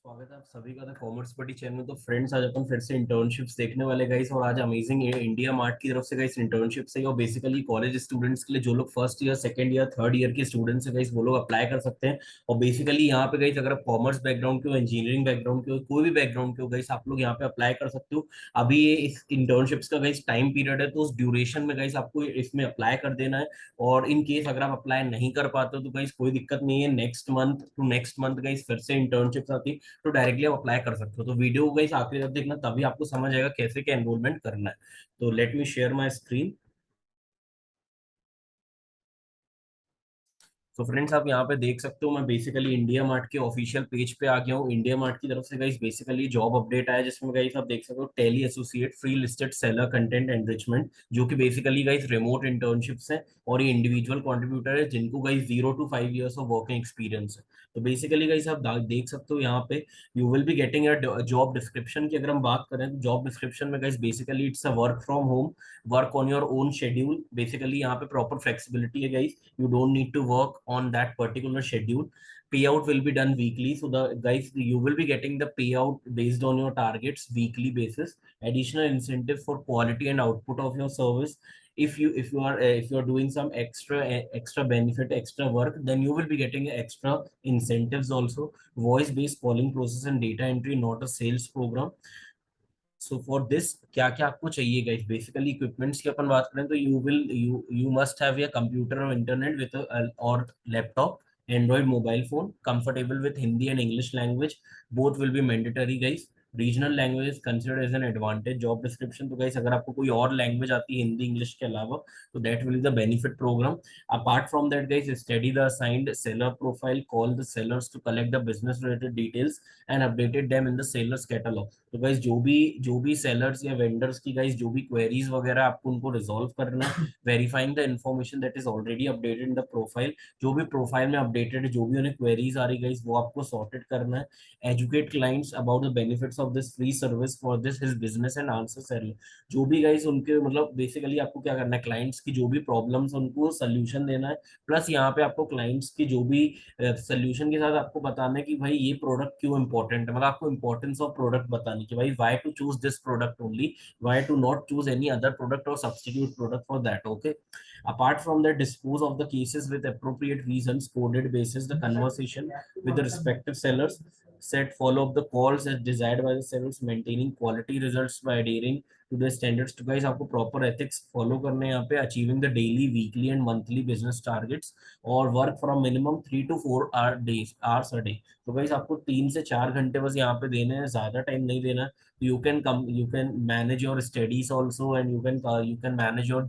स्वागत है आप सभी का द कॉमर्स पटी चैनल में। तो फ्रेंड्स, आज अपन फिर से इंटर्नशिप्स देखने वाले गाइस, और आज अमेजिंग इंडिया मार्ट की तरफ से गाइस इंटर्नशिप्स है। और बेसिकली कॉलेज स्टूडेंट्स के लिए, जो लोग first year, second year, third year के स्टूडेंट्स है गाइस, वो लोग अप्लाई कर सकते हैं। और बेसिकली यहाँ पे गाइस, अगर आप कॉमर्स बैकग्राउंड के हो, इंजीनियरिंग बैकग्राउंड के हो, कोई भी बैकग्राउंड के हो गाइस, आप लोग यहाँ पे अप्लाई कर सकते हो। अभी ये इस इंटर्नशिप्स का गाइस टाइम पीरियड है, तो उस ड्यूरेशन में गाइस आपको इसमें अप्लाई कर देना है। और इन केस अगर आप अप्लाई नहीं कर पाते हो तो गाइस कोई दिक्कत नहीं है, next month to next month guys फिर से इंटर्नशिप्स आती, तो डायरेक्टली आप अप्लाई कर सकते हो। तो वीडियो को गाइस आखिर तक देखना, तभी आपको समझ आएगा कैसे क्या एनरोलमेंट करना है। तो let me share my screen. तो फ्रेंड्स, आप यहाँ पे देख सकते हो, मैं बेसिकली इंडिया मार्ट के ऑफिशियल पेज पे आ गया हूँ। इंडिया मार्ट की तरफ से गाइस बेसिकली जॉब अपडेट आया, जिसमें गाइस आप देख सकते हो tele associate free listed seller content enrichment, जो कि बेसिकली गाइस रिमोट इंटर्नशिप्स है। और ये इंडिविजुअल कंट्रीब्यूटर है जिनको guys 0 to 5 years of working experience है। तो बेसिकली गाइस आप देख सकते हो यहाँ पे, you will be getting a job description की। अगर हम बात करें तो जॉब डिस्क्रिप्शन में guys basically it's a work from home, work on your own schedule. Basically यहाँ पे प्रॉपर फ्लेक्सिबिलिटी है guys, you don't need to work on that particular schedule. Payout will be done weekly, so the guys, you will be getting the payout based on your targets weekly basis. Additional incentive for quality and output of your service. If you are doing some extra benefit, extra work, then you will be getting extra incentives also. Voice based calling process and data entry, not a sales program. So for this क्या क्या आपको चाहिए guys, basically equipments की अपन बात करें तो you must have a computer और internet with और laptop, android mobile phone, comfortable with Hindi and English language, both will be mandatory guys. Regional language considered as an advantage. Job description, तो guys अगर आपको कोई और लैंग्वेज आती है Hindi English के अलावा, तो that will the benefit program. Apart from that guys, study the assigned seller profile, call the sellers to collect the business related details and updated them in the sellers catalog. तो guys जो भी sellers या vendors की guys जो भी queries वगैरह आपको उनको रिजॉल्व करना है, verifying the information that is already updated in the profile. जो भी प्रोफाइल में अपडेटेड है, जो भी उन्हें क्वेरीज आ रही गाइस, वो आपको सॉर्टेड करना है। Educate clients about the benefits of this free service for this his business and answer seller. जो भी गाइस उनके मतलब बेसिकली आपको क्या करना है, क्लाइंट्स की जो भी प्रॉब्लम्स उनको सोल्यूशन देना है। प्लस यहाँ पे आपको क्लाइंट्स की जो भी सोल्यूशन के साथ आपको बताना है कि भाई ये प्रोडक्ट क्यों इंपॉर्टेंट है, मतलब आपको इंपॉर्टेंस ऑफ प्रोडक्ट बतानी कि भाई why to choose this product only, why to not choose any other product और substitute product for that. Okay, apart from that, dispose of the cases with appropriate reasons, coded basis the conversation with the respective sellers, set follow up the calls as desired by the sellers, maintaining quality results by adhering to the standards। तो guys आपको proper ethics follow करने हैं यहाँ पे, achieving the daily, weekly and monthly business targets, और work from minimum 3 to 4 hours a day। तो guys आपको 3 से 4 घंटे बस यहाँ पे देने हैं, ज्यादा टाइम नहीं देना है। You can manage your studies also, and you can manage your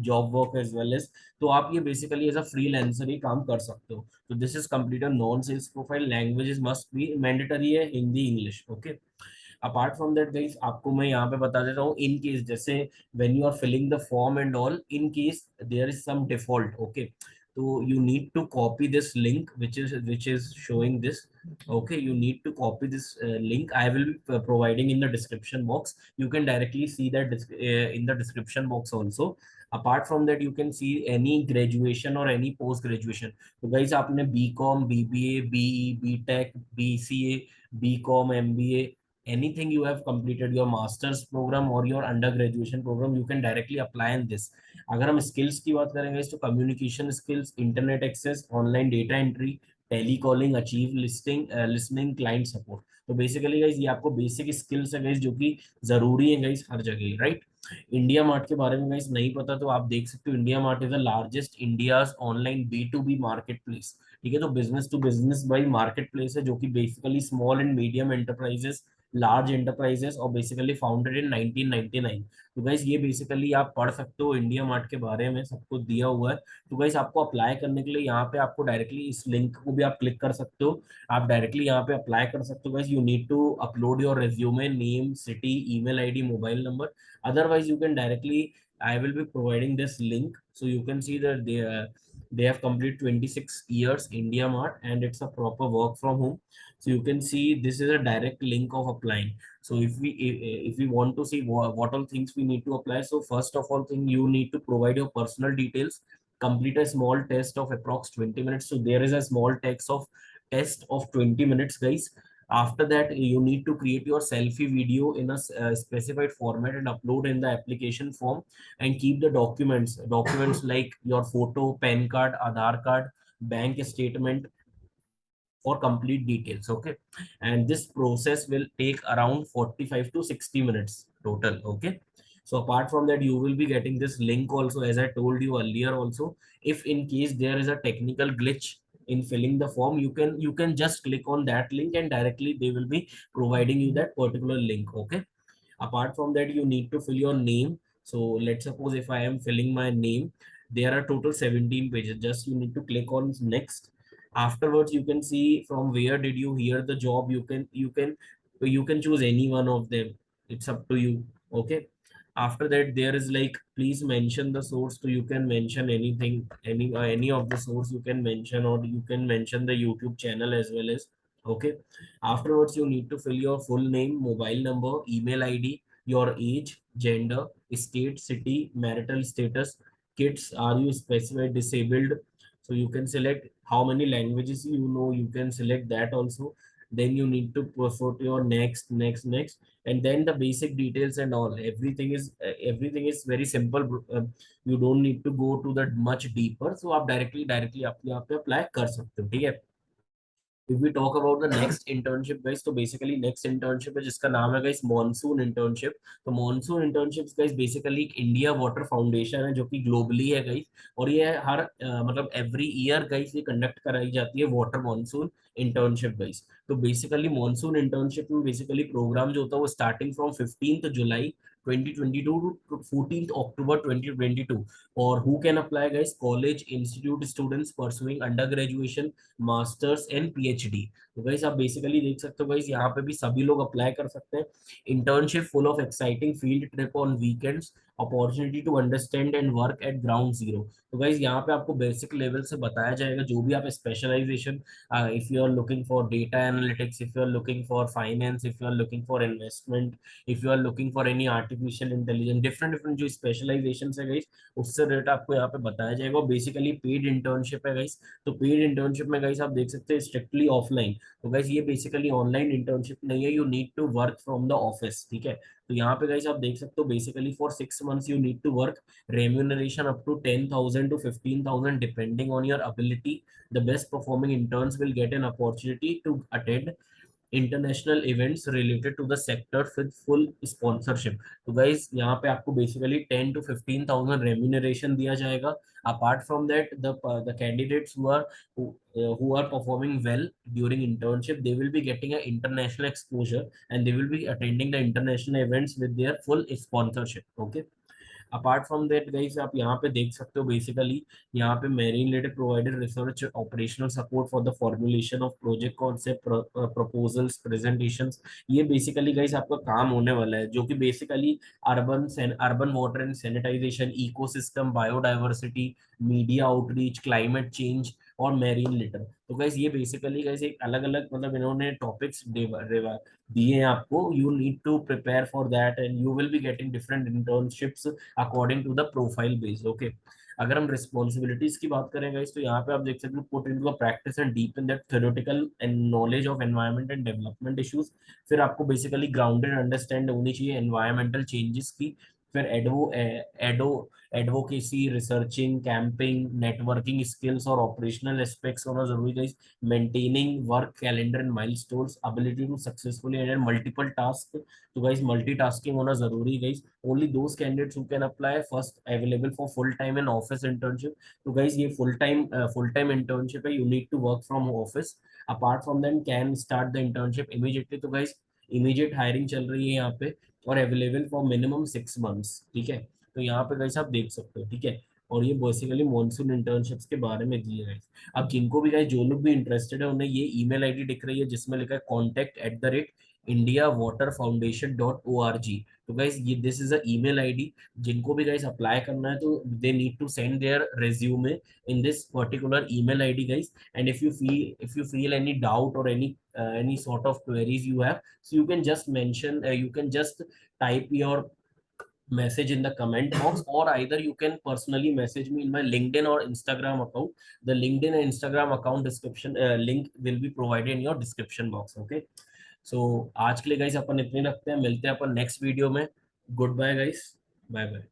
job work as well as। तो आप ये बेसिकली एज अ फ्रीलांसर ही काम कर सकते हो। तो this is complete a non sales profile. Languages must be mandatory है, Hindi English. Okay, apart from that guys आपको मैं यहाँ पे बता देता हूँ, इन केस जैसे when you are filling the form and all, in case there is some default, okay, तो you need to copy this link which is showing this। okay, you need to copy this link. I will be providing in the description box. You can directly see that in the description box also। apart from that, you can see any graduation or any post graduation। तो guys आपने BCom, BBA, BE, BTech, BCA, BCom, MBA, anything you have completed your master's program or your under graduation program, you can directly apply in this। अगर हम skills की बात करेंगे तो communication skills, internet access, online data entry, tele calling, achieve listing listening, client support. तो basically guys ये आपको basic skills है गाइस, जो कि जरूरी है गाइस हर जगह, राइट। इंडिया मार्ट के बारे में गाइस नहीं पता तो आप देख सकते हो, India Mart is the largest India's online B2B market place. ठीक है, तो business to business by market place है, जो कि basically small and medium enterprises, large enterprises, और बेसिकली फाउंडेड इन 1999। तो गाइस ये बेसिकली आप पढ़ सकते हो इंडिया मार्ट के बारे में, सब कुछ दिया हुआ है। तो गाइस आपको अप्लाई करने के लिए यहाँ पे आपको डायरेक्टली इस लिंक को भी आप क्लिक कर सकते हो, आप डायरेक्टली यहाँ पे अप्लाई कर सकते हो। Guys you need to upload your resume, name, city, email ID, mobile number. Otherwise you can directly, I will be providing this link, so you can see that they have completed 26 years India Mart, and it's a proper work from home। So you can see this is a direct link of applying। So if we want to see what all things we need to apply, so first of all thing, you need to provide your personal details, complete a small test of approx 20 minutes। So there is a small text of 20 minutes guys, After that, you need to create your selfie video in a specified format and upload in the application form, and keep the documents like your photo, PAN card, Aadhaar card, bank statement for complete details. Okay, and this process will take around 45 to 60 minutes total. Okay, so apart from that, you will be getting this link also, as I told you earlier also. If in case there is a technical glitch in filling the form, you can just click on that link and directly they will be providing you that particular link. Okay, apart from that, you need to fill your name. So let's suppose if I am filling my name, there are total 17 pages. Just you need to click on next. Afterwards, you can see from where did you hear the job. You can choose any one of them. It's up to you. Okay, after that, there is like, please mention the source. So you can mention anything, any of the source you can mention, or you can mention the YouTube channel as well as. Okay, afterwards, you need to fill your full name, mobile number, email ID, your age, gender, state, city, marital status, kids, are you specified disabled? So you can select how many languages you know, you can select that also. Then you need to put your next, and then the basic details and all. Everything is very simple. You don't need to go to that much deeper. So आप directly आप यहाँ पे apply कर सकते हो. ठीक है. If we talk about the next internship guys, तो basically next internship है जिसका नाम है guys मॉनसून internship. तो मॉनसून internships guys basically एक इंडिया वाटर फाउंडेशन है जो कि ग्लोबली है guys. और ये हर मतलब एवरी ईयर गाइस ये कंडक्ट कराई जाती है वाटर मॉनसून इंटर्नशिप गाइस. तो बेसिकली मॉनसून इंटर्नशिप में बेसिकली प्रोग्राम जो होता है वो starting from 15th July 2022 to 14th October 2022. और who can apply guys? College institute students pursuing undergraduation, masters and PhD. तो गाइस आप बेसिकली देख सकते हो गाइस यहाँ पे भी सभी लोग अप्लाई कर सकते हैं. Internship full of exciting field trip on weekends, opportunity to understand and work at ground zero. तो गाइस यहाँ पे आपको बेसिक लेवल से बताया जाएगा जो भी आप specialization, if you are looking for data analytics, if you are looking for finance, if you are looking for investment, if you are looking for any artificial intelligence, different different जो specialization है guys, उससे related आपको यहाँ पे बताया जाएगा. Basically paid internship है guys. तो पेड इंटर्नशिप में गाइस आप देख सकते हैं स्ट्रिक्टली ऑफलाइन. तो गाइस ये बेसिकली ऑनलाइन इंटर्नशिप नहीं है. You need to work from the office. ठीक है. तो यहाँ पे गाइस आप देख सकते हो basically for 6 months you need to work. Remuneration up to 10,000 to 15,000 depending on your ability. The best performing interns will get an opportunity to attend international events related to the sector with full sponsorship. तो guys यहाँ पे आपको basically 10 to 15,000 remuneration दिया जाएगा. Apart from that the candidates who are performing well during internship, they will be getting an international exposure and they will be attending the international events with their full sponsorship. Okay. Apart from that guys आप यहाँ पे देख सकते हो basically यहाँ पे marine related provided research operational support for the formulation of project concept proposals presentations. ये basically guys आपका काम होने वाला है जो कि basically urban water and sanitization, ecosystem, biodiversity, media outreach, climate change और मेरीन लिटर. तो गाइस ये बेसिकली गाइस एक अलग अलग मतलब इन्होंने टॉपिक्स दिए हैं आपको. You need to prepare for that and you will be getting different internships according to the profile based. Okay. अगर हम रिस्पॉन्सिबिलिटीज की बात करें गाइस तो यहाँ पे आप देख सकते हो put into practice and deep in that theoretical and knowledge of environment and development issues. फिर आपको बेसिकली ग्राउंडेड अंडरस्टैंड होनी चाहिए एनवायरमेंटल चेंजेस की. फिर एडो advocacy, researching, camping, networking skills और ऑपरेशनल एस्पेक्ट्स होना जरूरी है. Maintaining work calendar and milestones, ability to successfully handle multiple task. तो गाइस मल्टीटास्किंग होना जरूरी है guys. Only those candidates who can apply first available for full time and office internship. तो guys ये full time internship है. You need to work from office. Apart from then can start the internship immediately. तो guys immediate hiring चल रही है यहाँ पे और अवेलेबल फॉर मिनिमम 6 months. ठीक है. तो यहाँ पे गाइस आप देख सकते हो. ठीक है. और ये बेसिकली मॉनसून इंटर्नशिप्स के बारे में दिए गए. अब जिनको भी गाइस जो लोग भी इंटरेस्टेड है उन्हें ये ईमेल आईडी दिख रही है जिसमें लिखा है contact@indiawaterfoundation.org. तो गाइस ये this is a email ID. जिनको भी गाइस अप्लाई करना है तो they need to send their resume in this particular email id guys. And if you feel any doubt or any sort of queries you have, so you can just mention, you can just type your message in the comment box, or either you can personally message me in my LinkedIn or Instagram account. The LinkedIn and Instagram account description link will be provided in your description box. Okay. सो आज के लिए guys अपन इतने रखते हैं, मिलते हैं अपन next video में। Good bye guys, bye bye.